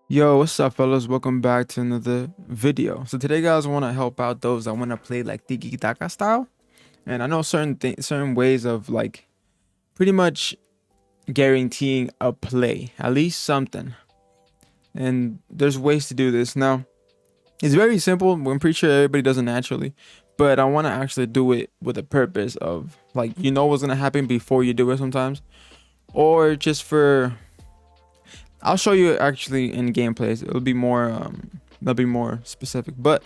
Yo, what's up, fellas? Welcome back to another video. So today, guys, I want to help out those that want to play like Tiki Taka style, and I know certain ways of like pretty much guaranteeing a play, at least something. And there's ways to do this. Now, it's very simple. I'm pretty sure everybody does it naturally, but I want to actually do it with a purpose of like what's gonna happen before you do it sometimes, or just for I'll show you actually in gameplays. It'll be more specific. But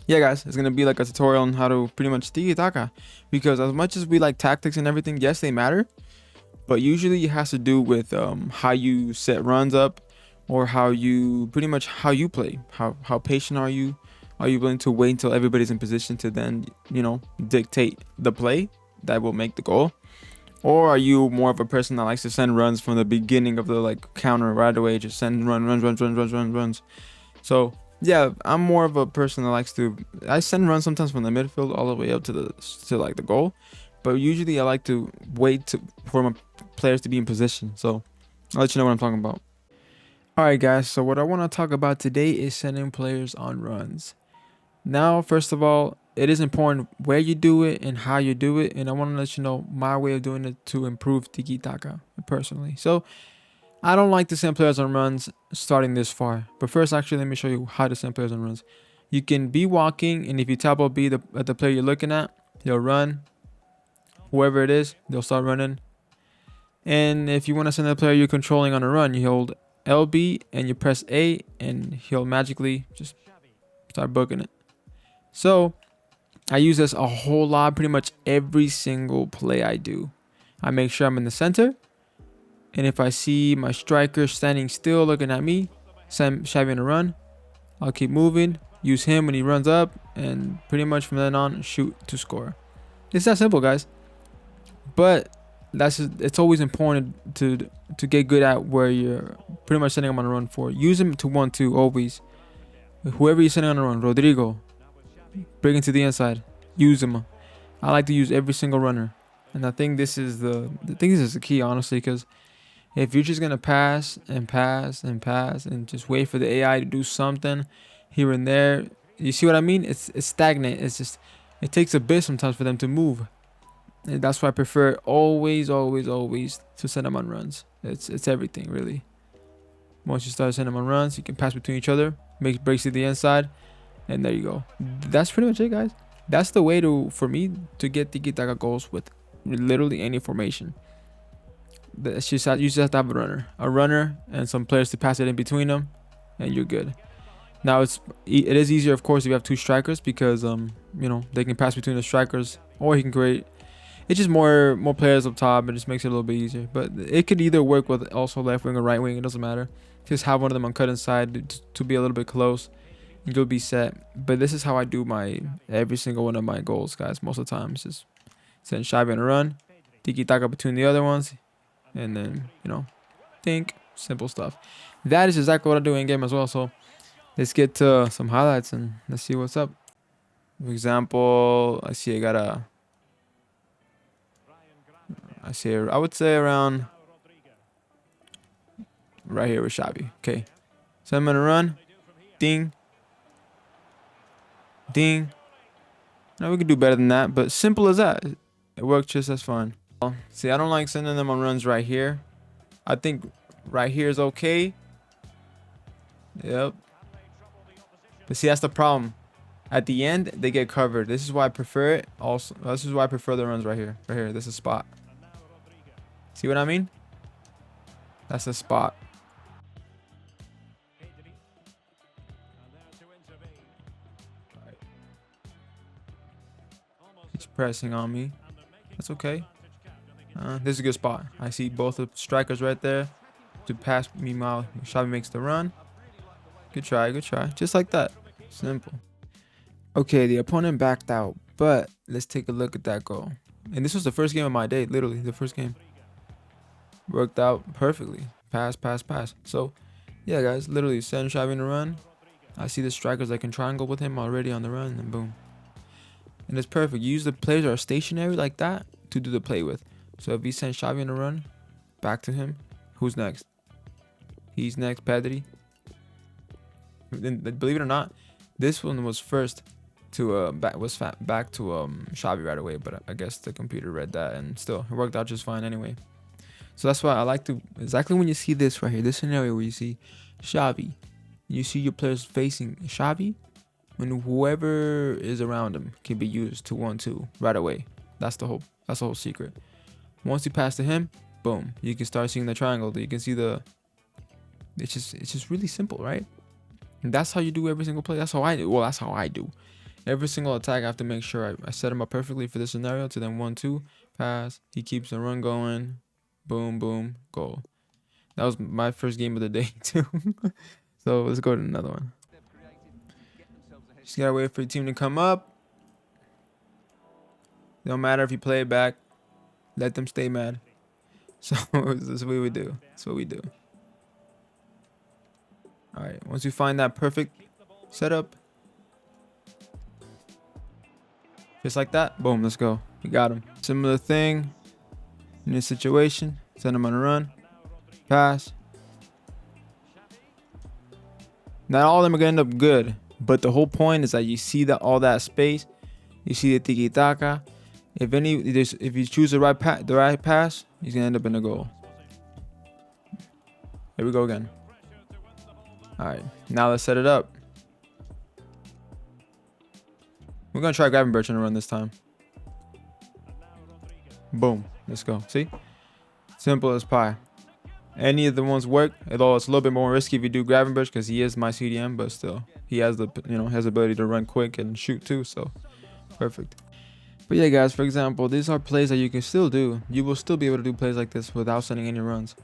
yeah, guys, it's gonna be like a tutorial on how to pretty much Tiki Taka. Because as much as we like tactics and everything, yes, they matter. But usually it has to do with how you set runs up, or how you pretty much how you play. How patient are you? Are you willing to wait until everybody's in position to then dictate the play that will make the goal? Or are you more of a person that likes to send runs from the beginning of the like counter right away? Just send runs. So yeah, I'm more of a person that likes to. I send runs sometimes from the midfield all the way up to like the goal, but usually I like to for my players to be in position. So I'll let you know what I'm talking about. All right, guys. So what I want to talk about today is sending players on runs. Now, first of all, it is important where you do it and how you do it, and I want to let you know my way of doing it to improve Tiki Taka personally. So, I don't like to send players on runs starting this far, but first, actually, let me show you how to send players on runs. You can be walking, and if you tap up B at the player you're looking at, he'll run. Whoever it is, they'll start running. And if you want to send a player you're controlling on a run, you hold LB and you press A, and he'll magically just start booking it. So, I use this a whole lot, pretty much every single play I do. I make sure I'm in the center, and if I see my striker standing still looking at me, send Xavi on a run, I'll keep moving, use him when he runs up, and pretty much from then on, shoot to score. It's that simple, guys. But it's always important to get good at where you're pretty much sending him on a run for. Use him to 1-2 always. Whoever you're sending on a run, Rodrigo, bring it to the inside. Use him. I like to use every single runner, and I think this is the key, honestly, because if you're just gonna pass and pass and pass and just wait for the AI to do something here and there, you see what I mean? It's stagnant. It's just it takes a bit sometimes for them to move, and that's why I prefer always to send them on runs. It's everything really. Once you start sending them on runs, you can pass between each other, make breaks to the inside, and there you go. That's pretty much it, guys. That's the way for me to get Tiki Taka goals with literally any formation. You just have to have a runner, and some players to pass it in between them, and you're good. Now it is easier, of course, if you have two strikers because they can pass between the strikers, or he can create. It's just more players up top. It just makes it a little bit easier. But it could either work with also left wing or right wing. It doesn't matter. Just have one of them on cut inside to be a little bit close. You'll be set. But this is how I do my every single one of my goals, guys. Most of the time, it's just send Xavi on a run, Tiki Taka between the other ones, and then think simple stuff. That is exactly what I do in game as well. So let's get to some highlights and let's see what's up. For example, I see I would say around right here with Xavi. Okay, so I'm gonna run, ding, ding. Now we could do better than that, but simple as that. It worked just as fine. See, I don't like sending them on runs right here. I think right here is okay. Yep. But see, that's the problem. At the end, they get covered. This is why I prefer it. Also, this is why I prefer the runs right here. Right here, this is spot. See what I mean? That's the spot. He's pressing on me. That's okay. This is a good spot. I see both the strikers right there to pass me. Xavi makes the run. Good try, good try. Just like that. Simple. Okay, the opponent backed out, but let's take a look at that goal. And this was the first game of my day, literally the first game. Worked out perfectly. Pass, pass, pass. So, yeah, guys, literally send Xavi in a run. I see the strikers that can triangle with him already on the run, and boom. And it's perfect. Use the players that are stationary like that to do the play with. So if he sends Xavi on a run, back to him. Who's next? He's next, Pedri. And believe it or not, this one was first to back to Xavi right away, but I guess the computer read that and still it worked out just fine anyway. So that's why I like to, exactly when you see this right here, this scenario where you see Xavi, you see your players facing Xavi, when whoever is around him can be used to 1-2 right away. That's the whole secret. Once you pass to him, boom, you can start seeing the triangle. You can see it's just really simple, right? And that's how you do every single play. That's how I do. Well, that's how I do. Every single attack, I have to make sure I set him up perfectly for this scenario. To then 1-2 pass. He keeps the run going. Boom, boom, goal. That was my first game of the day too. So let's go to another one. Just gotta wait for your team to come up. Don't matter if you play it back. Let them stay mad. So that's what we do. That's what we do. All right. Once you find that perfect setup, just like that, boom, let's go. We got him. Similar thing in this situation. Send him on a run. Pass. Not all of them are gonna end up good, but the whole point is that you see that all that space, you see the Tiki Taka. If you choose the right pass, he's gonna end up in a goal. Here we go again. All right, now let's set it up. We're gonna try Gravenberch on a run this time. Boom, let's go. See, simple as pie. Any of the ones work, although it's a little bit more risky if you do Gravenberch because he is my CDM, but still, he has the has the ability to run quick and shoot too, so perfect. But yeah, guys, for example, these are plays that you can still do. You will still be able to do plays like this without sending any runs.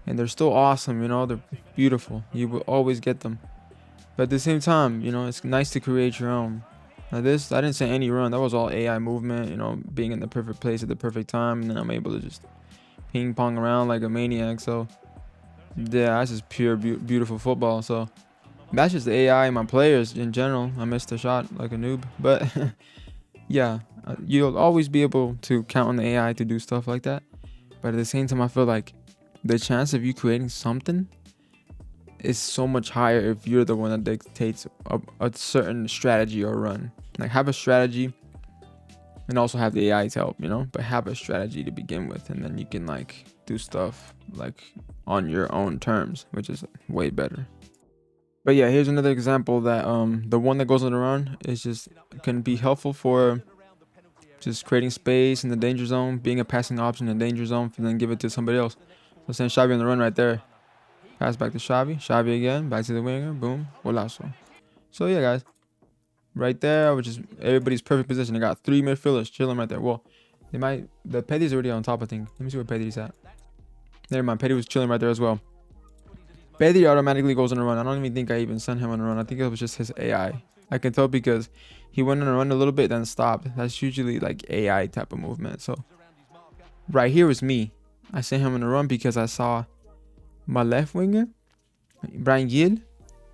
And they're still awesome, they're beautiful. You will always get them. But at the same time, it's nice to create your own. Now this, I didn't send any run. That was all AI movement, being in the perfect place at the perfect time. And then I'm able to just ping pong around like a maniac. So yeah, that's just pure beautiful football. So that's just the AI and my players in general. I missed a shot like a noob. But yeah, you'll always be able to count on the AI to do stuff like that. But at the same time, I feel like the chance of you creating something is so much higher if you're the one that dictates a certain strategy or run. Like, have a strategy and also have the AI to help, but have a strategy to begin with, and then you can like do stuff like on your own terms, which is way better. But yeah, here's another example that the one that goes on the run is just can be helpful for just creating space in the danger zone, being a passing option in the danger zone, and then give it to somebody else. So send Xavi on the run right there. Pass back to Xavi. Xavi again. Back to the winger. Boom. Golazo. So yeah, guys. Right there, which is everybody's perfect position. I got 3 midfielders chilling right there. Well, the Pedri's already on top, I think. Let me see where Pedri's at. Never mind. Pedri was chilling right there as well. Pedri automatically goes on a run. I don't even think I even sent him on a run. I think it was just his AI. I can tell because he went on a run a little bit, then stopped. That's usually like AI type of movement. So right here was me. I sent him on a run because I saw my left winger, Brian Gill,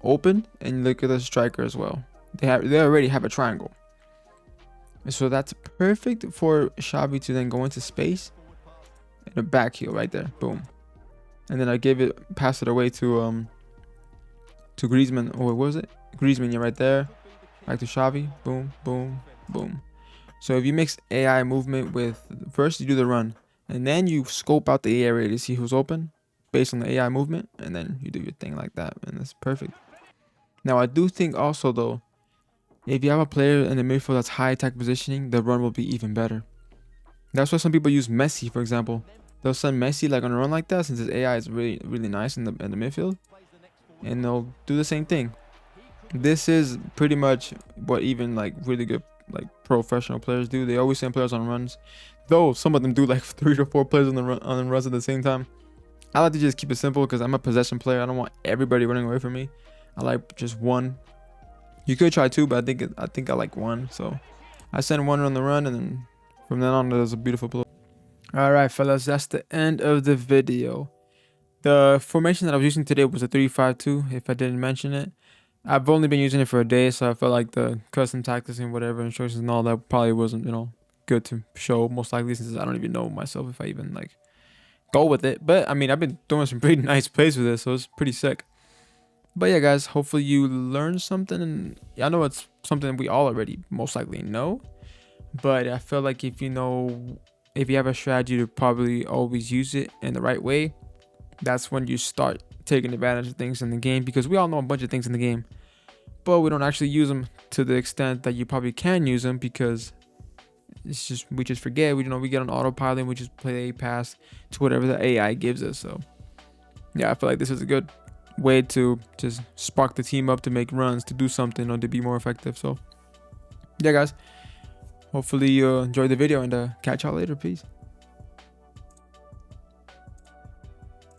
open, and look at the striker as well. They already have a triangle. So that's perfect for Xavi to then go into space and a back heel right there. Boom. And then I pass it away to Griezmann. Or what was it? Griezmann, yeah, right there. Back to Xavi. Boom, boom, boom. So if you mix AI movement with, first you do the run, and then you scope out the area to see who's open based on the AI movement, and then you do your thing like that, and that's perfect. Now, I do think also, though, if you have a player in the midfield that's high attack positioning, the run will be even better. That's why some people use Messi, for example. They'll send Messi like on a run like that, since his AI is really, really nice in the midfield, and they'll do the same thing. This is pretty much what even like really good like professional players do. They always send players on runs, though some of them do like 3 to 4 players on the runs at the same time. I like to just keep it simple because I'm a possession player. I don't want everybody running away from me. I like just one. You could try 2, but I think I like 1. So I send 1 on the run, and then from then on, there's a beautiful play. All right, fellas, that's the end of the video. The formation that I was using today was a 3-5-2. If I didn't mention it, I've only been using it for a day, so I felt like the custom tactics and whatever instructions and all that probably wasn't good to show, most likely, since I don't even know myself if I even like go with it. But I mean, I've been doing some pretty nice plays with this, so it's pretty sick. But yeah, guys, hopefully you learned something. And I know it's something we all already most likely know, but I feel like if you have a strategy to probably always use it in the right way, that's when you start taking advantage of things in the game, because we all know a bunch of things in the game, but we don't actually use them to the extent that you probably can use them, because we just forget. We get on autopilot and we just play pass to whatever the AI gives us. So yeah, I feel like this is a good way to just spark the team up to make runs, to do something, or to be more effective. So yeah, guys, hopefully you enjoyed the video, and catch y'all later. Peace.